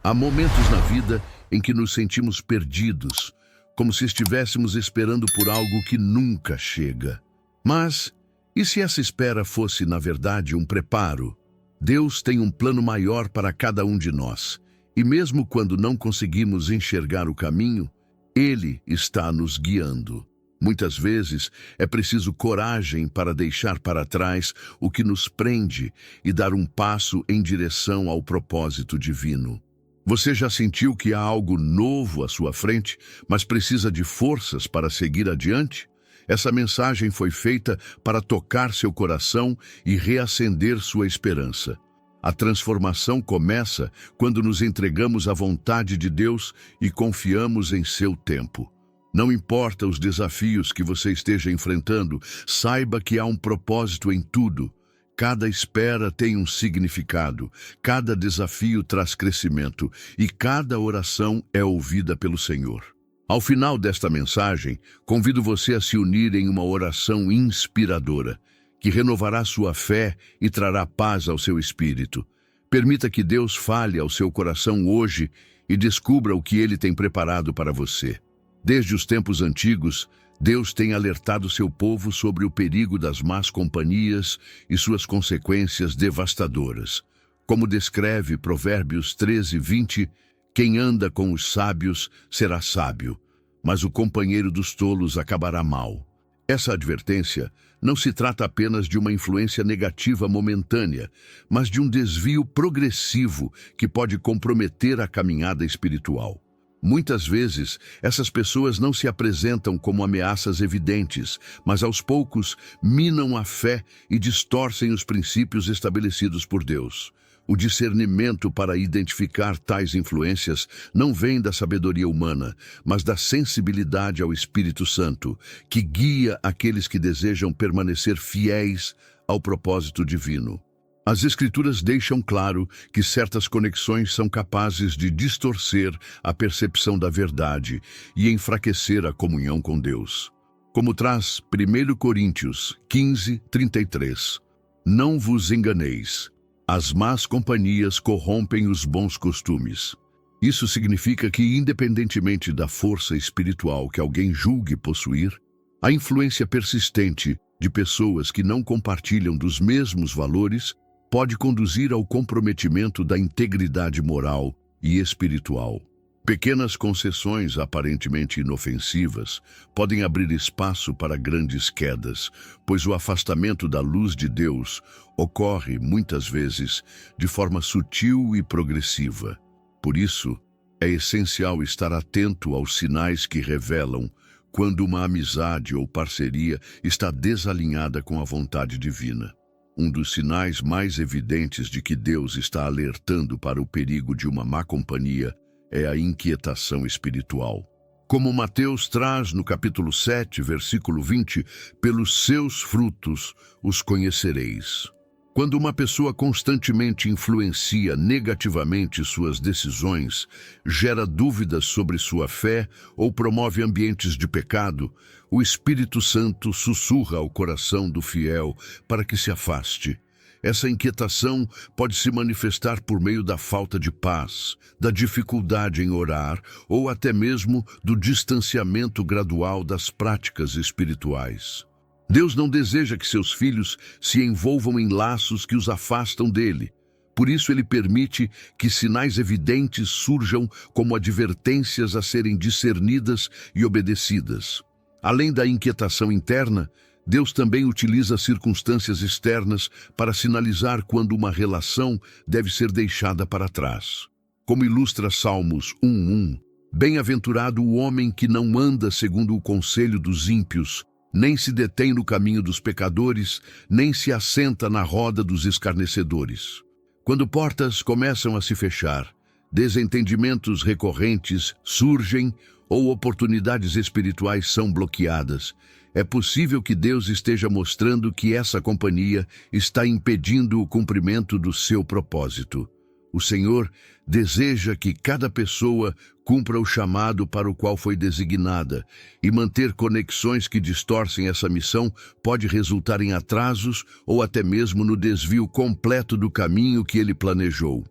Há momentos na vida em que nos sentimos perdidos, como se estivéssemos esperando por algo que nunca chega. Mas, e se essa espera fosse, na verdade, um preparo? Deus tem um plano maior para cada um de nós, e mesmo quando não conseguimos enxergar o caminho, Ele está nos guiando. Muitas vezes é preciso coragem para deixar para trás o que nos prende e dar um passo em direção ao propósito divino. Você já sentiu que há algo novo à sua frente, mas precisa de forças para seguir adiante? Essa mensagem foi feita para tocar seu coração e reacender sua esperança. A transformação começa quando nos entregamos à vontade de Deus e confiamos em seu tempo. Não importa os desafios que você esteja enfrentando, saiba que há um propósito em tudo. Cada espera tem um significado, cada desafio traz crescimento e cada oração é ouvida pelo Senhor. Ao final desta mensagem, convido você a se unir em uma oração inspiradora, que renovará sua fé e trará paz ao seu espírito. Permita que Deus fale ao seu coração hoje e descubra o que Ele tem preparado para você. Desde os tempos antigos, Deus tem alertado seu povo sobre o perigo das más companhias e suas consequências devastadoras. Como descreve Provérbios 13:20, quem anda com os sábios será sábio, mas o companheiro dos tolos acabará mal. Essa advertência não se trata apenas de uma influência negativa momentânea, mas de um desvio progressivo que pode comprometer a caminhada espiritual. Muitas vezes, essas pessoas não se apresentam como ameaças evidentes, mas aos poucos minam a fé e distorcem os princípios estabelecidos por Deus. O discernimento para identificar tais influências não vem da sabedoria humana, mas da sensibilidade ao Espírito Santo, que guia aqueles que desejam permanecer fiéis ao propósito divino. As Escrituras deixam claro que certas conexões são capazes de distorcer a percepção da verdade e enfraquecer a comunhão com Deus. Como traz 1 Coríntios 15:33, não vos enganeis, as más companhias corrompem os bons costumes. Isso significa que, independentemente da força espiritual que alguém julgue possuir, a influência persistente de pessoas que não compartilham dos mesmos valores pode conduzir ao comprometimento da integridade moral e espiritual. Pequenas concessões aparentemente inofensivas podem abrir espaço para grandes quedas, pois o afastamento da luz de Deus ocorre, muitas vezes, de forma sutil e progressiva. Por isso, é essencial estar atento aos sinais que revelam quando uma amizade ou parceria está desalinhada com a vontade divina. Um dos sinais mais evidentes de que Deus está alertando para o perigo de uma má companhia é a inquietação espiritual. Como Mateus traz no capítulo 7, versículo 20, pelos seus frutos os conhecereis. Quando uma pessoa constantemente influencia negativamente suas decisões, gera dúvidas sobre sua fé ou promove ambientes de pecado, o Espírito Santo sussurra ao coração do fiel para que se afaste. Essa inquietação pode se manifestar por meio da falta de paz, da dificuldade em orar ou até mesmo do distanciamento gradual das práticas espirituais. Deus não deseja que seus filhos se envolvam em laços que os afastam dele. Por isso ele permite que sinais evidentes surjam como advertências a serem discernidas e obedecidas. Além da inquietação interna, Deus também utiliza circunstâncias externas para sinalizar quando uma relação deve ser deixada para trás. Como ilustra Salmos 1:1, bem-aventurado o homem que não anda segundo o conselho dos ímpios, nem se detém no caminho dos pecadores, nem se assenta na roda dos escarnecedores. Quando portas começam a se fechar, desentendimentos recorrentes surgem ou oportunidades espirituais são bloqueadas, é possível que Deus esteja mostrando que essa companhia está impedindo o cumprimento do seu propósito. O Senhor deseja que cada pessoa cumpra o chamado para o qual foi designada, e manter conexões que distorcem essa missão pode resultar em atrasos ou até mesmo no desvio completo do caminho que ele planejou.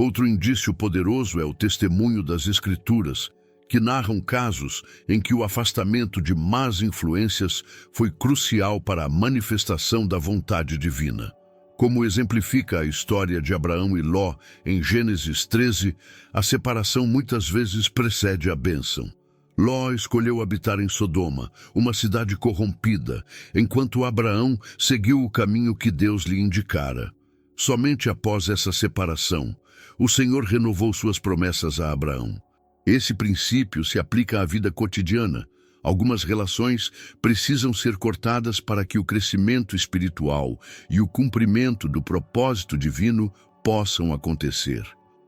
Outro indício poderoso é o testemunho das Escrituras, que narram casos em que o afastamento de más influências foi crucial para a manifestação da vontade divina. Como exemplifica a história de Abraão e Ló em Gênesis 13, a separação muitas vezes precede a bênção. Ló escolheu habitar em Sodoma, uma cidade corrompida, enquanto Abraão seguiu o caminho que Deus lhe indicara. Somente após essa separação, o Senhor renovou suas promessas a Abraão. Esse princípio se aplica à vida cotidiana. Algumas relações precisam ser cortadas para que o crescimento espiritual e o cumprimento do propósito divino possam acontecer.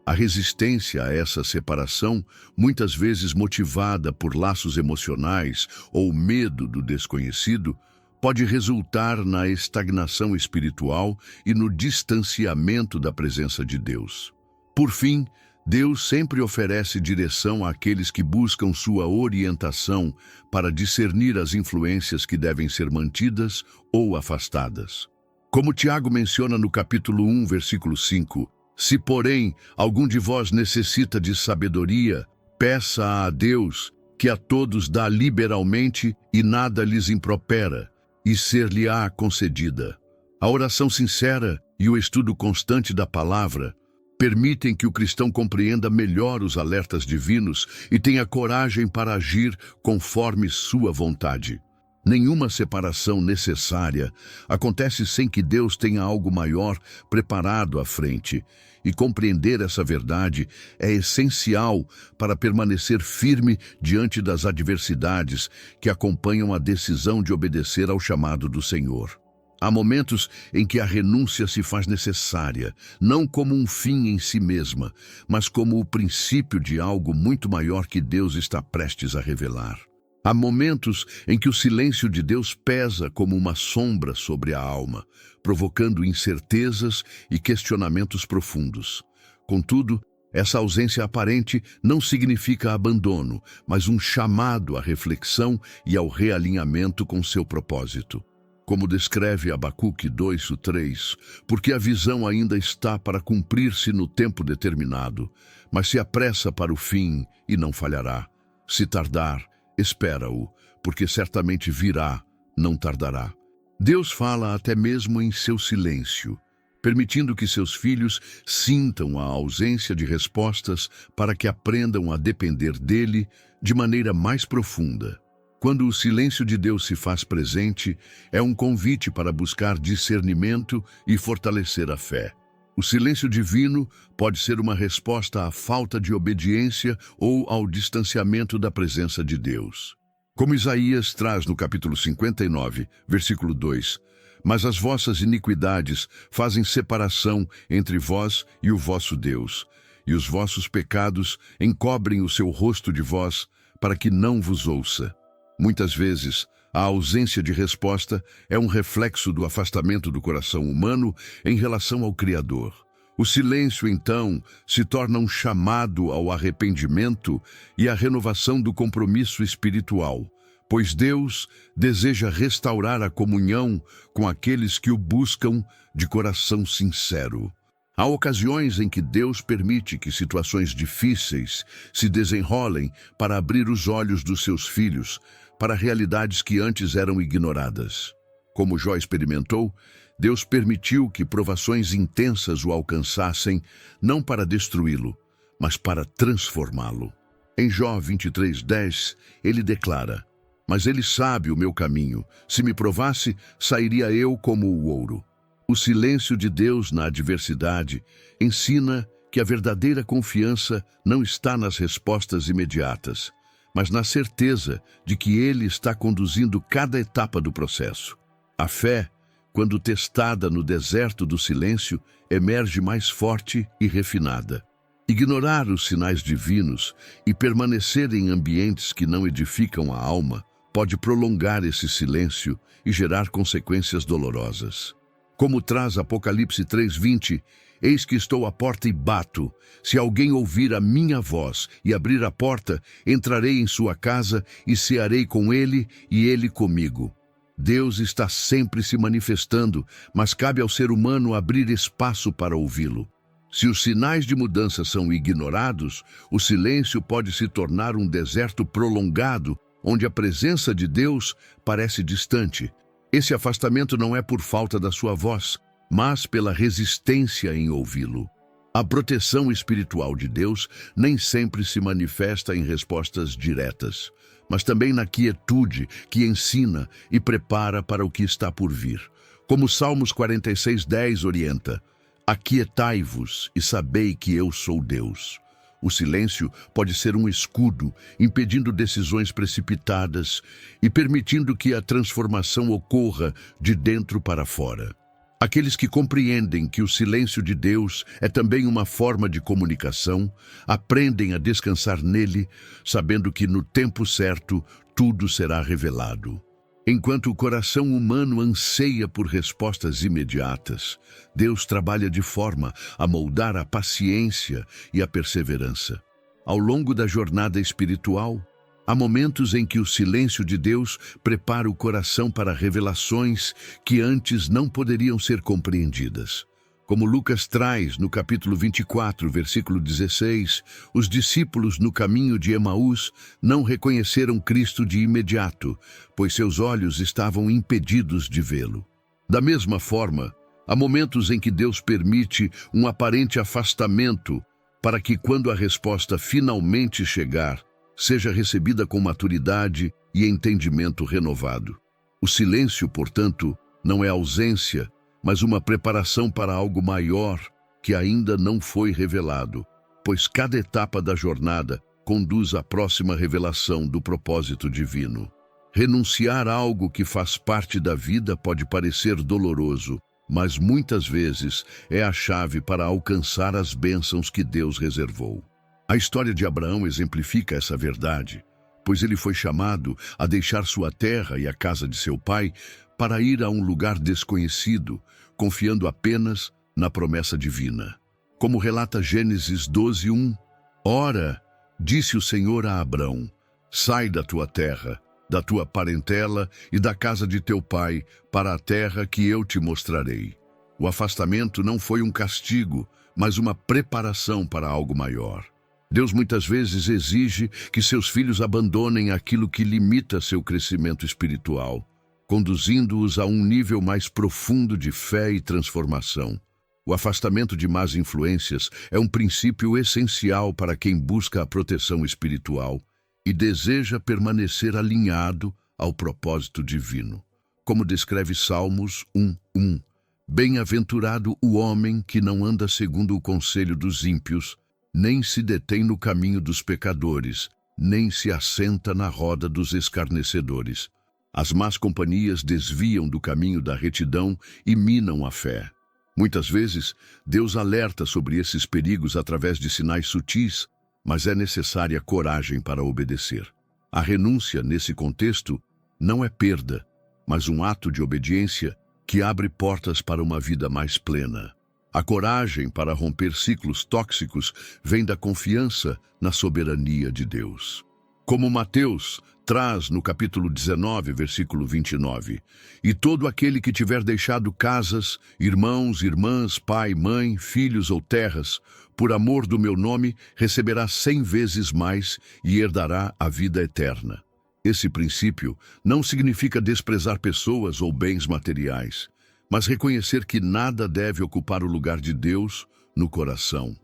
A resistência a essa separação, muitas vezes motivada por laços emocionais ou medo do desconhecido, pode resultar na estagnação espiritual e no distanciamento da presença de Deus. Por fim, Deus sempre oferece direção àqueles que buscam sua orientação para discernir as influências que devem ser mantidas ou afastadas. Como Tiago menciona no capítulo 1, versículo 5, se, porém, algum de vós necessita de sabedoria, peça a Deus, que a todos dá liberalmente e nada lhes impropera, e ser-lhe-á concedida. A oração sincera e o estudo constante da palavra permitem que o cristão compreenda melhor os alertas divinos e tenha coragem para agir conforme sua vontade. Nenhuma separação necessária acontece sem que Deus tenha algo maior preparado à frente, e compreender essa verdade é essencial para permanecer firme diante das adversidades que acompanham a decisão de obedecer ao chamado do Senhor. Há momentos em que a renúncia se faz necessária, não como um fim em si mesma, mas como o princípio de algo muito maior que Deus está prestes a revelar. Há momentos em que o silêncio de Deus pesa como uma sombra sobre a alma, provocando incertezas e questionamentos profundos. Contudo, essa ausência aparente não significa abandono, mas um chamado à reflexão e ao realinhamento com seu propósito. Como descreve Abacuque 2:3, porque a visão ainda está para cumprir-se no tempo determinado, mas se apressa para o fim e não falhará. Se tardar, espera-o, porque certamente virá, não tardará. Deus fala até mesmo em seu silêncio, permitindo que seus filhos sintam a ausência de respostas para que aprendam a depender dele de maneira mais profunda. Quando o silêncio de Deus se faz presente, é um convite para buscar discernimento e fortalecer a fé. O silêncio divino pode ser uma resposta à falta de obediência ou ao distanciamento da presença de Deus. Como Isaías traz no capítulo 59, versículo 2, mas as vossas iniquidades fazem separação entre vós e o vosso Deus, e os vossos pecados encobrem o seu rosto de vós, para que não vos ouça. Muitas vezes, a ausência de resposta é um reflexo do afastamento do coração humano em relação ao Criador. O silêncio, então, se torna um chamado ao arrependimento e à renovação do compromisso espiritual, pois Deus deseja restaurar a comunhão com aqueles que o buscam de coração sincero. Há ocasiões em que Deus permite que situações difíceis se desenrolem para abrir os olhos dos seus filhos para realidades que antes eram ignoradas. Como Jó experimentou, Deus permitiu que provações intensas o alcançassem, não para destruí-lo, mas para transformá-lo. Em Jó 23:10, ele declara: mas ele sabe o meu caminho, se me provasse, sairia eu como o ouro. O silêncio de Deus na adversidade ensina que a verdadeira confiança não está nas respostas imediatas, mas na certeza de que Ele está conduzindo cada etapa do processo. A fé, quando testada no deserto do silêncio, emerge mais forte e refinada. Ignorar os sinais divinos e permanecer em ambientes que não edificam a alma pode prolongar esse silêncio e gerar consequências dolorosas. Como traz Apocalipse 3:20, eis que estou à porta e bato. Se alguém ouvir a minha voz e abrir a porta, entrarei em sua casa e cearei com ele e ele comigo. Deus está sempre se manifestando, mas cabe ao ser humano abrir espaço para ouvi-lo. Se os sinais de mudança são ignorados, o silêncio pode se tornar um deserto prolongado, onde a presença de Deus parece distante. Esse afastamento não é por falta da sua voz, mas pela resistência em ouvi-lo. A proteção espiritual de Deus nem sempre se manifesta em respostas diretas, mas também na quietude que ensina e prepara para o que está por vir. Como Salmos 46:10 orienta: aquietai-vos e sabei que eu sou Deus. O silêncio pode ser um escudo, impedindo decisões precipitadas e permitindo que a transformação ocorra de dentro para fora. Aqueles que compreendem que o silêncio de Deus é também uma forma de comunicação, aprendem a descansar nele, sabendo que no tempo certo tudo será revelado. Enquanto o coração humano anseia por respostas imediatas, Deus trabalha de forma a moldar a paciência e a perseverança. Ao longo da jornada espiritual, há momentos em que o silêncio de Deus prepara o coração para revelações que antes não poderiam ser compreendidas. Como Lucas traz no capítulo 24, versículo 16, os discípulos no caminho de Emaús não reconheceram Cristo de imediato, pois seus olhos estavam impedidos de vê-lo. Da mesma forma, há momentos em que Deus permite um aparente afastamento para que, quando a resposta finalmente chegar, seja recebida com maturidade e entendimento renovado. O silêncio, portanto, não é ausência, mas uma preparação para algo maior que ainda não foi revelado, pois cada etapa da jornada conduz à próxima revelação do propósito divino. Renunciar a algo que faz parte da vida pode parecer doloroso, mas muitas vezes é a chave para alcançar as bênçãos que Deus reservou. A história de Abraão exemplifica essa verdade, pois ele foi chamado a deixar sua terra e a casa de seu pai para ir a um lugar desconhecido, confiando apenas na promessa divina. Como relata Gênesis 12:1, ora, disse o Senhor a Abrão, sai da tua terra, da tua parentela e da casa de teu pai, para a terra que eu te mostrarei. O afastamento não foi um castigo, mas uma preparação para algo maior. Deus muitas vezes exige que seus filhos abandonem aquilo que limita seu crescimento espiritual, conduzindo-os a um nível mais profundo de fé e transformação. O afastamento de más influências é um princípio essencial para quem busca a proteção espiritual e deseja permanecer alinhado ao propósito divino. Como descreve Salmos 1:1, bem-aventurado o homem que não anda segundo o conselho dos ímpios, nem se detém no caminho dos pecadores, nem se assenta na roda dos escarnecedores. As más companhias desviam do caminho da retidão e minam a fé. Muitas vezes, Deus alerta sobre esses perigos através de sinais sutis, mas é necessária coragem para obedecer. A renúncia, nesse contexto, não é perda, mas um ato de obediência que abre portas para uma vida mais plena. A coragem para romper ciclos tóxicos vem da confiança na soberania de Deus. Como Mateus traz no capítulo 19, versículo 29, e todo aquele que tiver deixado casas, irmãos, irmãs, pai, mãe, filhos ou terras, por amor do meu nome, receberá 100 vezes mais e herdará a vida eterna. Esse princípio não significa desprezar pessoas ou bens materiais, mas reconhecer que nada deve ocupar o lugar de Deus no coração.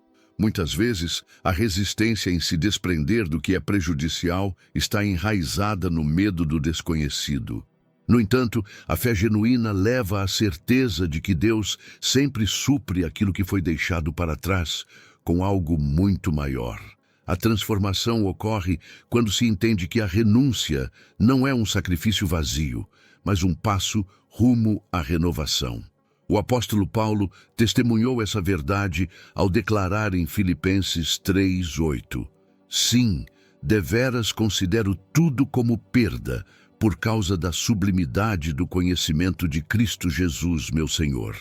Muitas vezes, a resistência em se desprender do que é prejudicial está enraizada no medo do desconhecido. No entanto, a fé genuína leva à certeza de que Deus sempre supre aquilo que foi deixado para trás com algo muito maior. A transformação ocorre quando se entende que a renúncia não é um sacrifício vazio, mas um passo rumo à renovação. O apóstolo Paulo testemunhou essa verdade ao declarar em Filipenses 3:8: sim, deveras considero tudo como perda, por causa da sublimidade do conhecimento de Cristo Jesus, meu Senhor.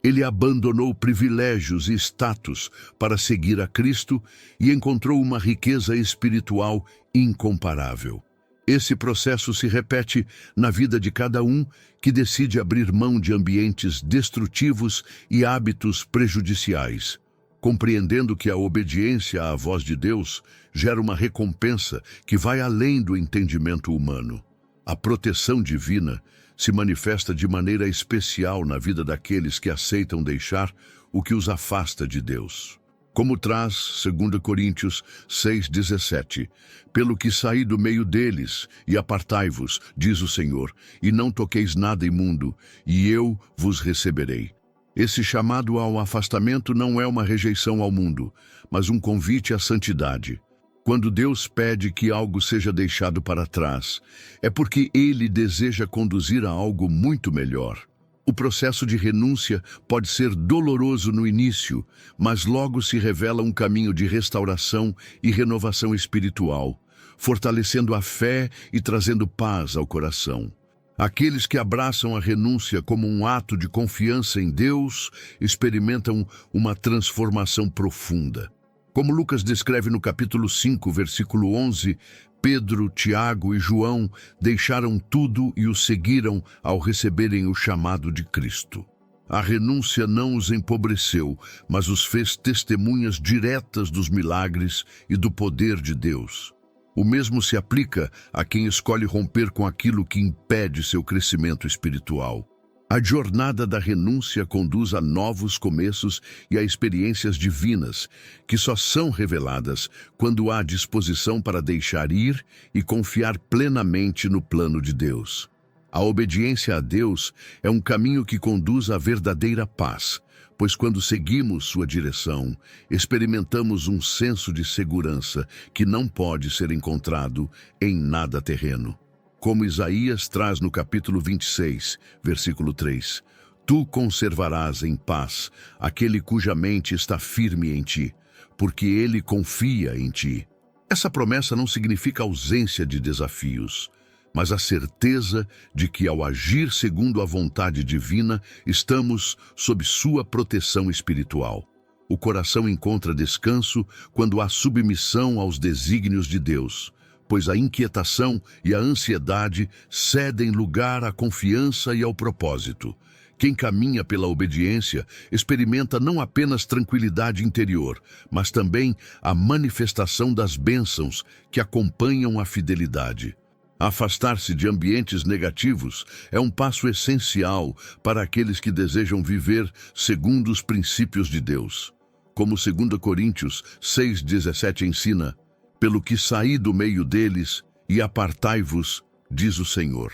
Ele abandonou privilégios e status para seguir a Cristo e encontrou uma riqueza espiritual incomparável. Esse processo se repete na vida de cada um que decide abrir mão de ambientes destrutivos e hábitos prejudiciais. compreendendo que a obediência à voz de Deus gera uma recompensa que vai além do entendimento humano. A proteção divina se manifesta de maneira especial na vida daqueles que aceitam deixar o que os afasta de Deus. Como traz 2 Coríntios 6,17, pelo que saí do meio deles, e apartai-vos, diz o Senhor, e não toqueis nada imundo, e eu vos receberei. Esse chamado ao afastamento não é uma rejeição ao mundo, mas um convite à santidade. Quando Deus pede que algo seja deixado para trás, é porque Ele deseja conduzir a algo muito melhor. O processo de renúncia pode ser doloroso no início, mas logo se revela um caminho de restauração e renovação espiritual, fortalecendo a fé e trazendo paz ao coração. Aqueles que abraçam a renúncia como um ato de confiança em Deus experimentam uma transformação profunda. Como Lucas descreve no capítulo 5, versículo 11, Pedro, Tiago e João deixaram tudo e o seguiram ao receberem o chamado de Cristo. A renúncia não os empobreceu, mas os fez testemunhas diretas dos milagres e do poder de Deus. O mesmo se aplica a quem escolhe romper com aquilo que impede seu crescimento espiritual. A jornada da renúncia conduz a novos começos e a experiências divinas, que só são reveladas quando há disposição para deixar ir e confiar plenamente no plano de Deus. A obediência a Deus é um caminho que conduz à verdadeira paz, pois quando seguimos sua direção, experimentamos um senso de segurança que não pode ser encontrado em nada terreno. Como Isaías traz no capítulo 26, versículo 3, tu conservarás em paz aquele cuja mente está firme em ti, porque ele confia em ti. Essa promessa não significa ausência de desafios, mas a certeza de que ao agir segundo a vontade divina, estamos sob sua proteção espiritual. O coração encontra descanso quando há submissão aos desígnios de Deus, pois a inquietação e a ansiedade cedem lugar à confiança e ao propósito. Quem caminha pela obediência experimenta não apenas tranquilidade interior, mas também a manifestação das bênçãos que acompanham a fidelidade. Afastar-se de ambientes negativos é um passo essencial para aqueles que desejam viver segundo os princípios de Deus. Como 2 Coríntios 6,17 ensina, pelo que saí do meio deles, e apartai-vos, diz o Senhor,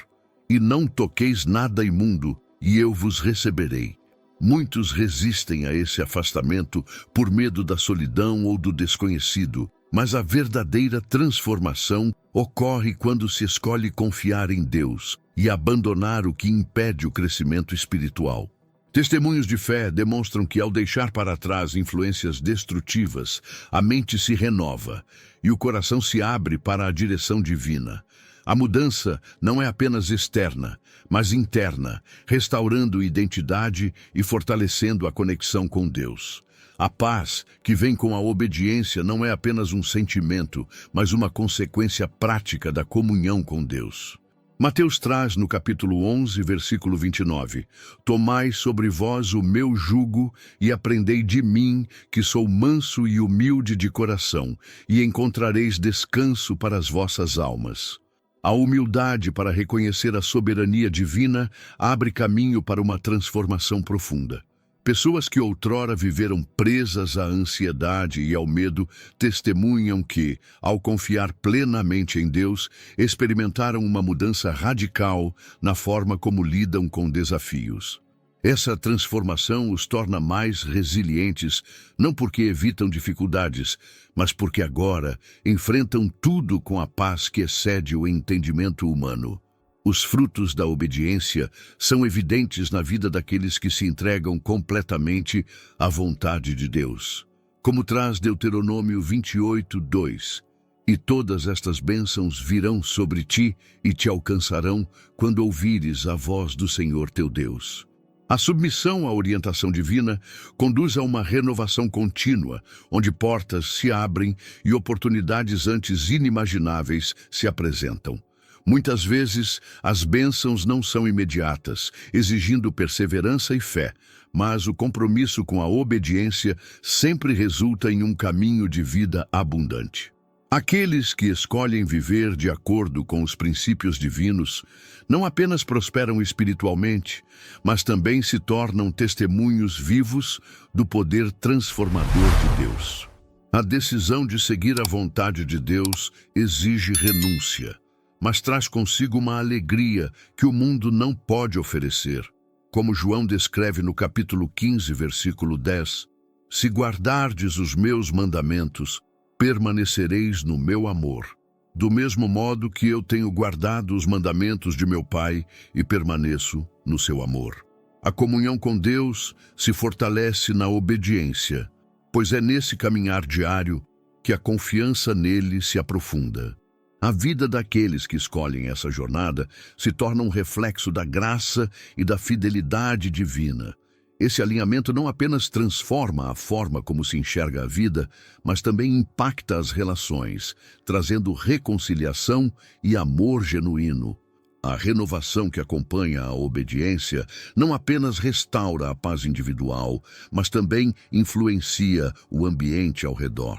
e não toqueis nada imundo, e eu vos receberei. Muitos resistem a esse afastamento por medo da solidão ou do desconhecido, mas a verdadeira transformação ocorre quando se escolhe confiar em Deus e abandonar o que impede o crescimento espiritual. Testemunhos de fé demonstram que, ao deixar para trás influências destrutivas, a mente se renova e o coração se abre para a direção divina. A mudança não é apenas externa, mas interna, restaurando identidade e fortalecendo a conexão com Deus. A paz que vem com a obediência não é apenas um sentimento, mas uma consequência prática da comunhão com Deus. Mateus traz no capítulo 11, versículo 29, tomai sobre vós o meu jugo e aprendei de mim, que sou manso e humilde de coração, e encontrareis descanso para as vossas almas. A humildade para reconhecer a soberania divina abre caminho para uma transformação profunda. Pessoas que outrora viveram presas à ansiedade e ao medo testemunham que, ao confiar plenamente em Deus, experimentaram uma mudança radical na forma como lidam com desafios. Essa transformação os torna mais resilientes, não porque evitam dificuldades, mas porque agora enfrentam tudo com a paz que excede o entendimento humano. Os frutos da obediência são evidentes na vida daqueles que se entregam completamente à vontade de Deus. Como traz Deuteronômio 28, 2, e todas estas bênçãos virão sobre ti e te alcançarão quando ouvires a voz do Senhor teu Deus. A submissão à orientação divina conduz a uma renovação contínua, onde portas se abrem e oportunidades antes inimagináveis se apresentam. Muitas vezes, as bênçãos não são imediatas, exigindo perseverança e fé, mas o compromisso com a obediência sempre resulta em um caminho de vida abundante. Aqueles que escolhem viver de acordo com os princípios divinos não apenas prosperam espiritualmente, mas também se tornam testemunhos vivos do poder transformador de Deus. A decisão de seguir a vontade de Deus exige renúncia, mas traz consigo uma alegria que o mundo não pode oferecer. Como João descreve no capítulo 15, versículo 10, "Se guardardes os meus mandamentos, permanecereis no meu amor, do mesmo modo que eu tenho guardado os mandamentos de meu Pai e permaneço no seu amor." A comunhão com Deus se fortalece na obediência, pois é nesse caminhar diário que a confiança nele se aprofunda. A vida daqueles que escolhem essa jornada se torna um reflexo da graça e da fidelidade divina. Esse alinhamento não apenas transforma a forma como se enxerga a vida, mas também impacta as relações, trazendo reconciliação e amor genuíno. A renovação que acompanha a obediência não apenas restaura a paz individual, mas também influencia o ambiente ao redor.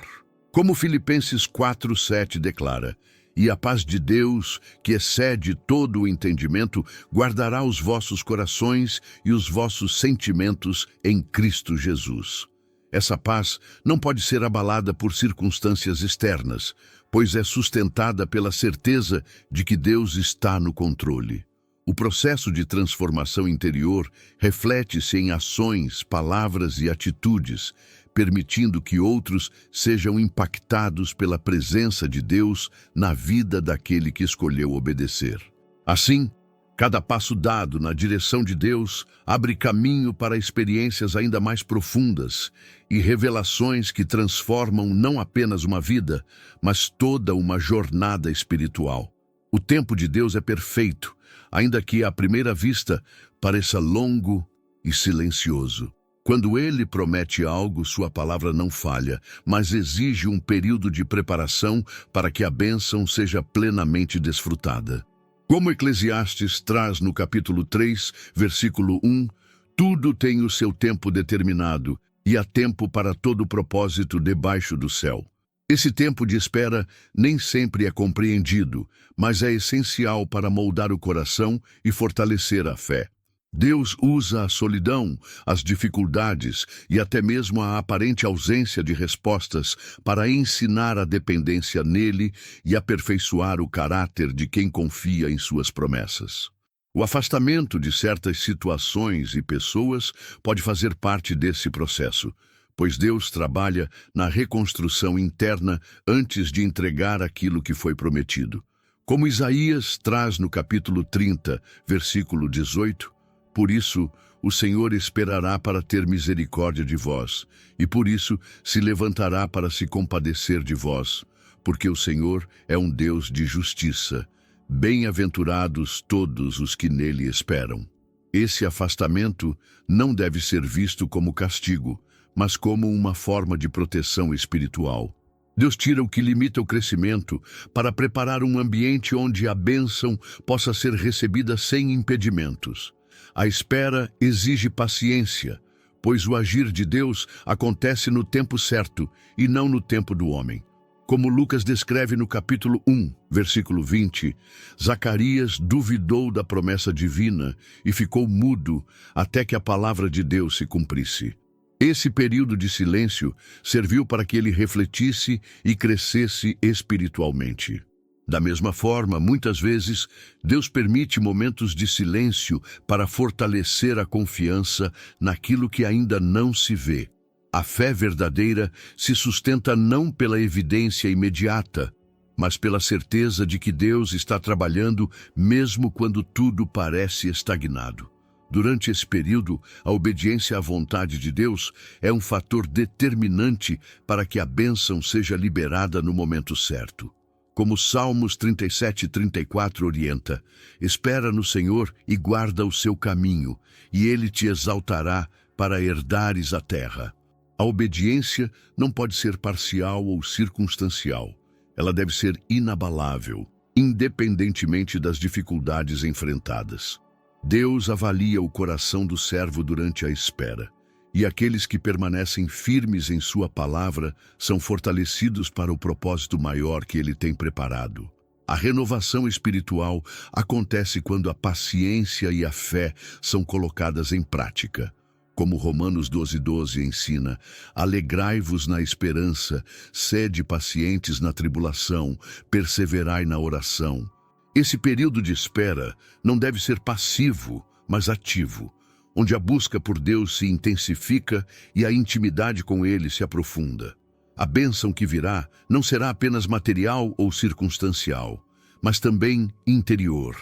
Como Filipenses 4:7 declara, "E a paz de Deus, que excede todo o entendimento, guardará os vossos corações e os vossos sentimentos em Cristo Jesus." Essa paz não pode ser abalada por circunstâncias externas, pois é sustentada pela certeza de que Deus está no controle. O processo de transformação interior reflete-se em ações, palavras e atitudes, permitindo que outros sejam impactados pela presença de Deus na vida daquele que escolheu obedecer. Assim, cada passo dado na direção de Deus abre caminho para experiências ainda mais profundas e revelações que transformam não apenas uma vida, mas toda uma jornada espiritual. O tempo de Deus é perfeito, ainda que à primeira vista pareça longo e silencioso. Quando Ele promete algo, sua palavra não falha, mas exige um período de preparação para que a bênção seja plenamente desfrutada. Como Eclesiastes traz no capítulo 3, versículo 1, "Tudo tem o seu tempo determinado, e há tempo para todo propósito debaixo do céu." Esse tempo de espera nem sempre é compreendido, mas é essencial para moldar o coração e fortalecer a fé. Deus usa a solidão, as dificuldades e até mesmo a aparente ausência de respostas para ensinar a dependência nele e aperfeiçoar o caráter de quem confia em suas promessas. O afastamento de certas situações e pessoas pode fazer parte desse processo, pois Deus trabalha na reconstrução interna antes de entregar aquilo que foi prometido. Como Isaías traz no capítulo 30, versículo 18, "Por isso, o Senhor esperará para ter misericórdia de vós, e por isso se levantará para se compadecer de vós, porque o Senhor é um Deus de justiça. Bem-aventurados todos os que nele esperam." Esse afastamento não deve ser visto como castigo, mas como uma forma de proteção espiritual. Deus tira o que limita o crescimento para preparar um ambiente onde a bênção possa ser recebida sem impedimentos. A espera exige paciência, pois o agir de Deus acontece no tempo certo e não no tempo do homem. Como Lucas descreve no capítulo 1, versículo 20, Zacarias duvidou da promessa divina e ficou mudo até que a palavra de Deus se cumprisse. Esse período de silêncio serviu para que ele refletisse e crescesse espiritualmente. Da mesma forma, muitas vezes, Deus permite momentos de silêncio para fortalecer a confiança naquilo que ainda não se vê. A fé verdadeira se sustenta não pela evidência imediata, mas pela certeza de que Deus está trabalhando mesmo quando tudo parece estagnado. Durante esse período, a obediência à vontade de Deus é um fator determinante para que a bênção seja liberada no momento certo. Como Salmos 37:34 orienta, "Espera no Senhor e guarda o seu caminho, e Ele te exaltará para herdares a terra." A obediência não pode ser parcial ou circunstancial. Ela deve ser inabalável. independentemente das dificuldades enfrentadas. Deus avalia o coração do servo durante a espera, e aqueles que permanecem firmes em sua palavra são fortalecidos para o propósito maior que ele tem preparado. A renovação espiritual acontece quando a paciência e a fé são colocadas em prática. Como Romanos 12:12 ensina, alegrai-vos na esperança, sede pacientes na tribulação, perseverai na oração. Esse período de espera não deve ser passivo, mas ativo, onde a busca por Deus se intensifica e a intimidade com Ele se aprofunda. A bênção que virá não será apenas material ou circunstancial, mas também interior,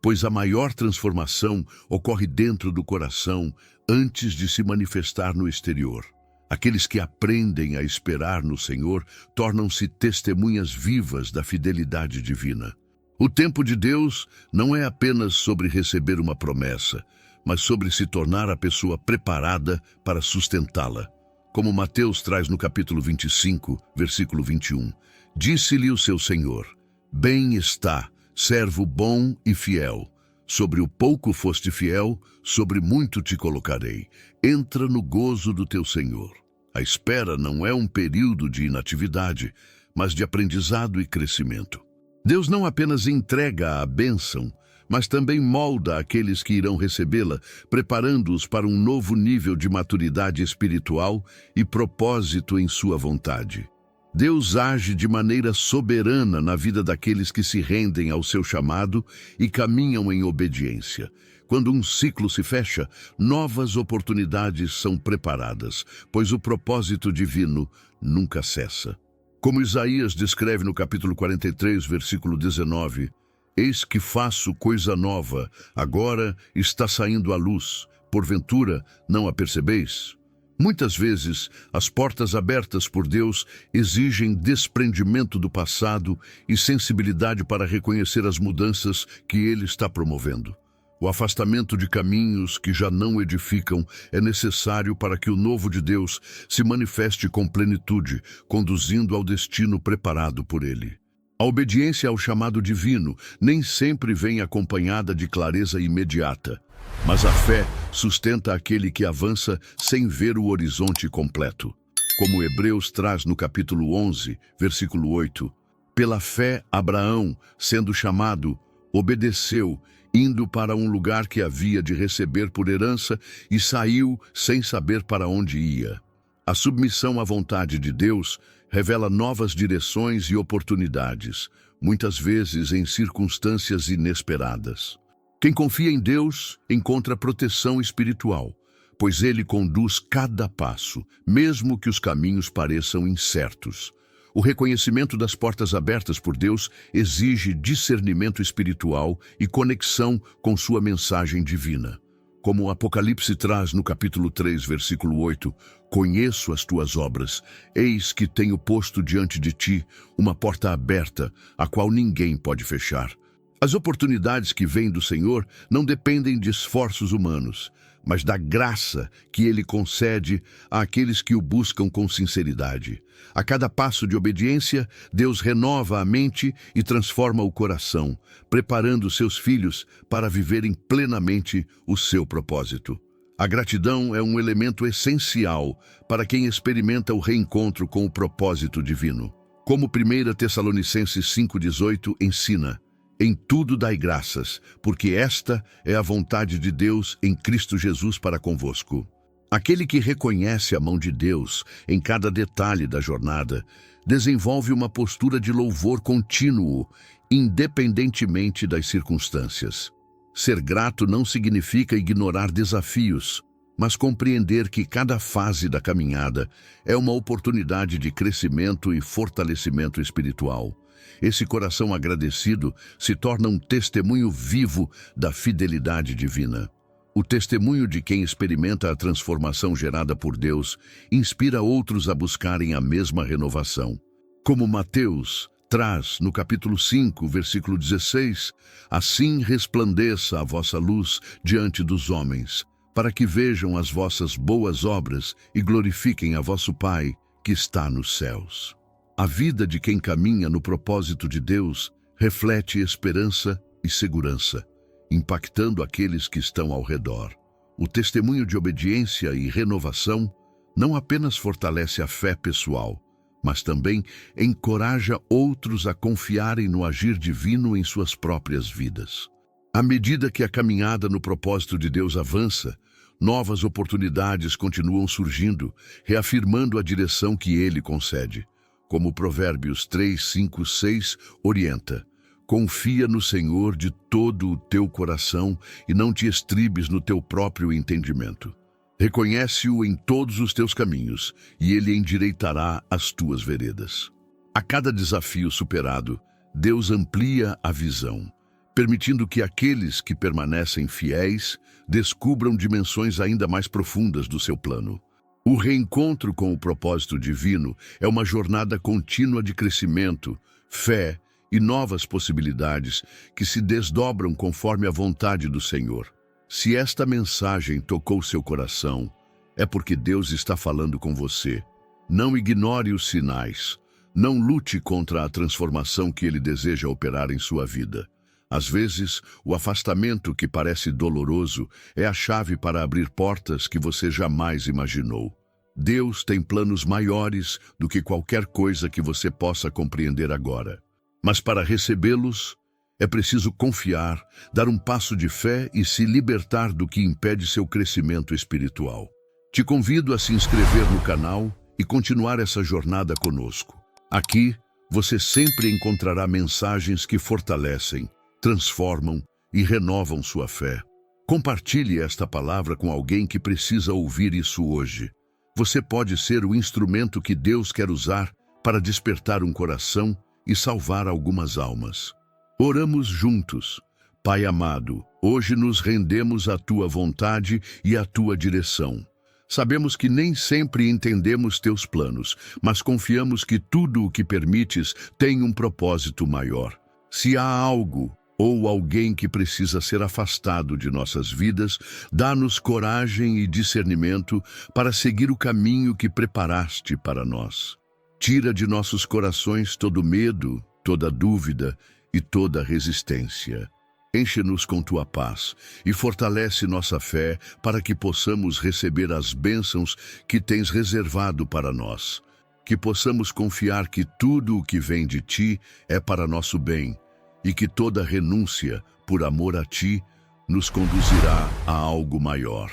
pois a maior transformação ocorre dentro do coração antes de se manifestar no exterior. Aqueles que aprendem a esperar no Senhor tornam-se testemunhas vivas da fidelidade divina. O tempo de Deus não é apenas sobre receber uma promessa, mas sobre se tornar a pessoa preparada para sustentá-la. Como Mateus traz no capítulo 25, versículo 21, disse-lhe o seu Senhor: bem está, servo bom e fiel. Sobre o pouco foste fiel, sobre muito te colocarei. Entra no gozo do teu Senhor. A espera não é um período de inatividade, mas de aprendizado e crescimento. Deus não apenas entrega a bênção, mas também molda aqueles que irão recebê-la, preparando-os para um novo nível de maturidade espiritual e propósito em sua vontade. Deus age de maneira soberana na vida daqueles que se rendem ao seu chamado e caminham em obediência. Quando um ciclo se fecha, novas oportunidades são preparadas, pois o propósito divino nunca cessa. Como Isaías descreve no capítulo 43, versículo 19, eis que faço coisa nova, agora está saindo à luz, porventura não a percebeis? Muitas vezes, as portas abertas por Deus exigem desprendimento do passado e sensibilidade para reconhecer as mudanças que Ele está promovendo. O afastamento de caminhos que já não edificam é necessário para que o novo de Deus se manifeste com plenitude, conduzindo ao destino preparado por Ele. A obediência ao chamado divino nem sempre vem acompanhada de clareza imediata, mas a fé sustenta aquele que avança sem ver o horizonte completo. Como Hebreus traz no capítulo 11, versículo 8, pela fé Abraão, sendo chamado, obedeceu, indo para um lugar que havia de receber por herança e saiu sem saber para onde ia. A submissão à vontade de Deus revela novas direções e oportunidades, muitas vezes em circunstâncias inesperadas. Quem confia em Deus encontra proteção espiritual, pois Ele conduz cada passo, mesmo que os caminhos pareçam incertos. O reconhecimento das portas abertas por Deus exige discernimento espiritual e conexão com sua mensagem divina. Como o Apocalipse traz no capítulo 3, versículo 8, conheço as tuas obras, eis que tenho posto diante de ti uma porta aberta, a qual ninguém pode fechar. As oportunidades que vêm do Senhor não dependem de esforços humanos, mas da graça que Ele concede àqueles que o buscam com sinceridade. A cada passo de obediência, Deus renova a mente e transforma o coração, preparando seus filhos para viverem plenamente o seu propósito. A gratidão é um elemento essencial para quem experimenta o reencontro com o propósito divino. Como 1 Tessalonicenses 5,18 ensina, em tudo dai graças, porque esta é a vontade de Deus em Cristo Jesus para convosco. Aquele que reconhece a mão de Deus em cada detalhe da jornada, desenvolve uma postura de louvor contínuo, independentemente das circunstâncias. Ser grato não significa ignorar desafios, mas compreender que cada fase da caminhada é uma oportunidade de crescimento e fortalecimento espiritual. Esse coração agradecido se torna um testemunho vivo da fidelidade divina. O testemunho de quem experimenta a transformação gerada por Deus inspira outros a buscarem a mesma renovação. Como Mateus traz no capítulo 5, versículo 16, assim resplandeça a vossa luz diante dos homens, para que vejam as vossas boas obras e glorifiquem a vosso Pai que está nos céus. A vida de quem caminha no propósito de Deus reflete esperança e segurança, impactando aqueles que estão ao redor. O testemunho de obediência e renovação não apenas fortalece a fé pessoal, mas também encoraja outros a confiarem no agir divino em suas próprias vidas. À medida que a caminhada no propósito de Deus avança, novas oportunidades continuam surgindo, reafirmando a direção que Ele concede. Como Provérbios 3, 5, 6 orienta: confia no Senhor de todo o teu coração e não te estribes no teu próprio entendimento. Reconhece-o em todos os teus caminhos, e Ele endireitará as tuas veredas. A cada desafio superado, Deus amplia a visão, permitindo que aqueles que permanecem fiéis descubram dimensões ainda mais profundas do seu plano. O reencontro com o propósito divino é uma jornada contínua de crescimento, fé e novas possibilidades que se desdobram conforme a vontade do Senhor. Se esta mensagem tocou seu coração, é porque Deus está falando com você. Não ignore os sinais. Não lute contra a transformação que Ele deseja operar em sua vida. Às vezes, o afastamento que parece doloroso é a chave para abrir portas que você jamais imaginou. Deus tem planos maiores do que qualquer coisa que você possa compreender agora. Mas para recebê-los, é preciso confiar, dar um passo de fé e se libertar do que impede seu crescimento espiritual. Te convido a se inscrever no canal e continuar essa jornada conosco. Aqui, você sempre encontrará mensagens que fortalecem, transformam e renovam sua fé. Compartilhe esta palavra com alguém que precisa ouvir isso hoje. Você pode ser o instrumento que Deus quer usar para despertar um coração e salvar algumas almas. Oramos juntos. Pai amado, hoje nos rendemos à Tua vontade e à Tua direção. Sabemos que nem sempre entendemos Teus planos, mas confiamos que tudo o que permites tem um propósito maior. Se há algo ou alguém que precisa ser afastado de nossas vidas, dá-nos coragem e discernimento para seguir o caminho que preparaste para nós. Tira de nossos corações todo medo, toda dúvida e toda resistência. Enche-nos com Tua paz e fortalece nossa fé para que possamos receber as bênçãos que Tens reservado para nós. Que possamos confiar que tudo o que vem de Ti é para nosso bem e que toda renúncia, por amor a Ti, nos conduzirá a algo maior.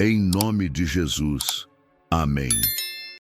Em nome de Jesus. Amém.